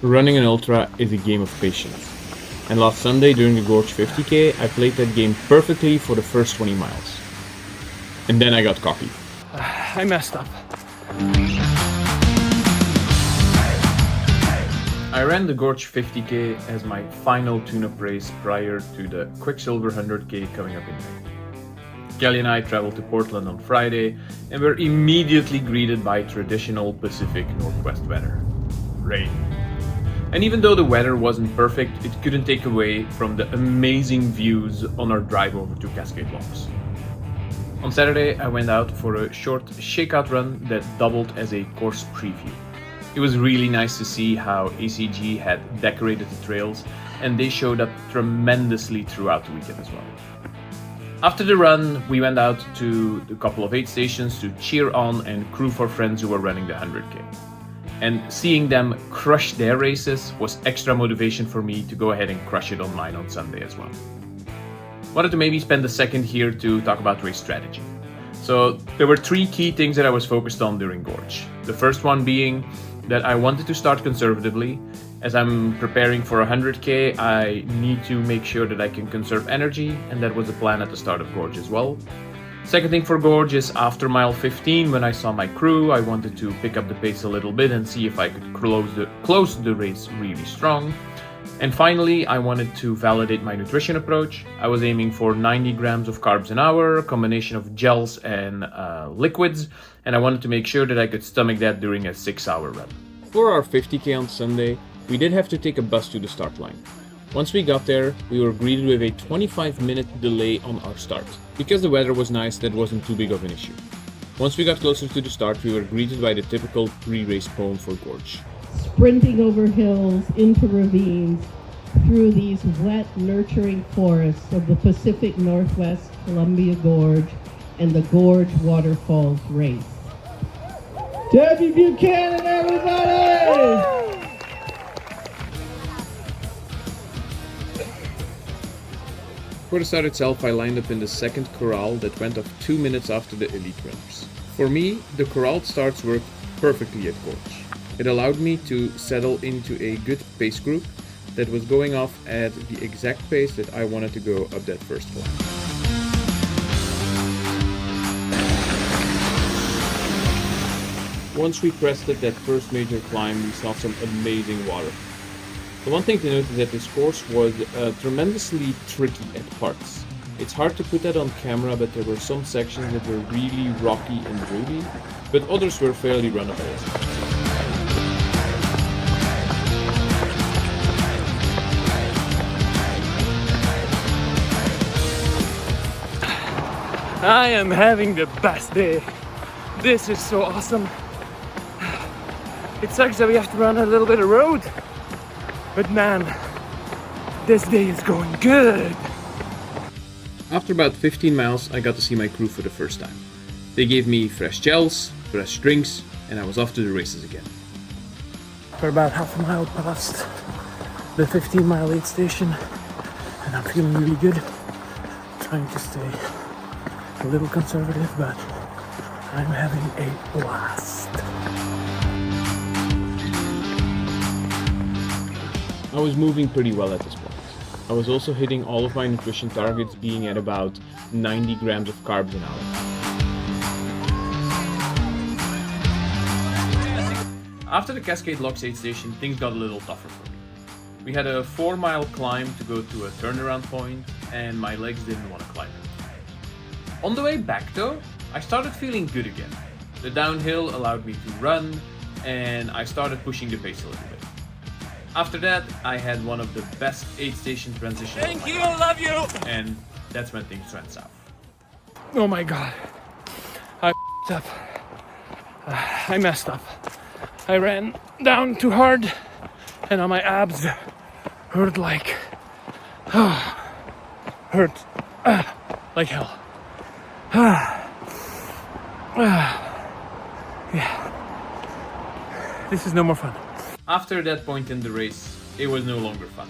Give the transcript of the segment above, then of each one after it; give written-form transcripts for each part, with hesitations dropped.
Running an ultra is a game of patience. And last Sunday during the Gorge 50k, I played that game perfectly for the first 20 miles. And then I got cocky. I messed up. I ran the Gorge 50k as my final tune-up race prior to the Quicksilver 100k coming up in May. Kelly and I traveled to Portland on Friday and were immediately greeted by traditional Pacific Northwest weather. Rain. And even though the weather wasn't perfect, it couldn't take away from the amazing views on our drive over to Cascade Locks. On Saturday, I went out for a short shakeout run that doubled as a course preview. It was really nice to see how ACG had decorated the trails, and they showed up tremendously throughout the weekend as well. After the run, we went out to a couple of aid stations to cheer on and crew for friends who were running the 100k. And seeing them crush their races was extra motivation for me to go ahead and crush it on mine on Sunday as well. Wanted to maybe spend a second here to talk about race strategy. So there were three key things that I was focused on during Gorge. The first one being that I wanted to start conservatively. As I'm preparing for 100k, I need to make sure that I can conserve energy, and that was the plan at the start of Gorge as well. Second thing for Gorge is after mile 15, when I saw my crew, I wanted to pick up the pace a little bit and see if I could close the race really strong. And finally, I wanted to validate my nutrition approach. I was aiming for 90 grams of carbs an hour, a combination of gels and liquids, and I wanted to make sure that I could stomach that during a 6-hour run. For our 50k on Sunday, we did have to take a bus to the start line. Once we got there, we were greeted with a 25-minute delay on our start. Because the weather was nice, that wasn't too big of an issue. Once we got closer to the start, we were greeted by the typical pre-race poem for Gorge. Sprinting over hills, into ravines, through these wet, nurturing forests of the Pacific Northwest Columbia Gorge and the Gorge Waterfalls race. Debbie Buchanan, everybody! For the start itself, I lined up in the second corral that went off 2 minutes after the elite runners. For me, the corralled starts worked perfectly at Gorge. It allowed me to settle into a good pace group that was going off at the exact pace that I wanted to go up that first climb. Once we crested that first major climb, we saw some amazing water. The one thing to note is that this course was tremendously tricky at parts. It's hard to put that on camera, but there were some sections that were really rocky and rooty, but others were fairly runnable as well. I am having the best day. This is so awesome. It sucks that we have to run a little bit of road, but man, this day is going good. After about 15 miles, I got to see my crew for the first time. They gave me fresh gels, fresh drinks, and I was off to the races again. We're about half a mile past the 15-mile aid station, and I'm feeling really good. Trying to stay a little conservative, but I'm having a blast. I was moving pretty well at this point. I was also hitting all of my nutrition targets, being at about 90 grams of carbs an hour. After the Cascade Locks aid station, things got a little tougher for me. We had a 4-mile climb to go to a turnaround point, and my legs didn't want to climb it. On the way back though, I started feeling good again. The downhill allowed me to run, and I started pushing the pace a little bit. After that, I had one of the best aid station transitions. Thank you, love you! And that's when things went south. Oh my god. I f***ed up. I messed up. I ran down too hard, and now my abs hurt like like hell. Yeah. This is no more fun. After that point in the race, it was no longer fun.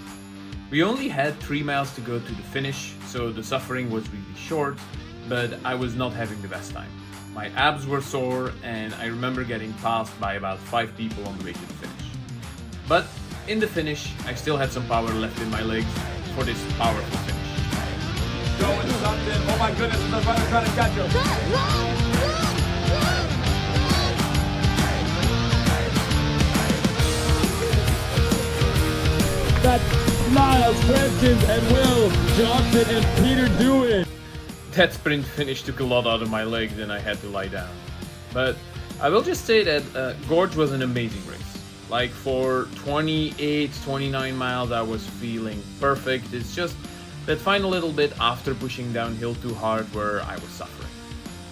We only had 3 miles to go to the finish, so the suffering was really short, but I was not having the best time. My abs were sore, and I remember getting passed by about 5 people on the way to the finish. But in the finish, I still had some power left in my legs for this powerful finish. Doing something. Oh my goodness, there's a runner trying to catch him. That's Miles, Francis, and Will Johnson and Peter Dewitt. That sprint finish took a lot out of my legs and I had to lie down. But I will just say that Gorge was an amazing race. Like for 28, 29 miles I was feeling perfect. It's just that final little bit after pushing downhill too hard where I was suffering.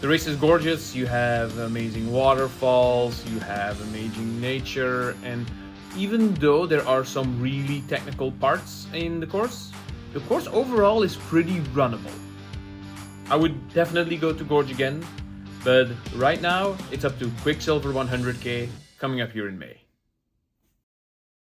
The race is gorgeous, you have amazing waterfalls, you have amazing nature, and even though there are some really technical parts in the course overall is pretty runnable. I would definitely go to Gorge again, but right now it's up to Quicksilver 100k coming up here in May.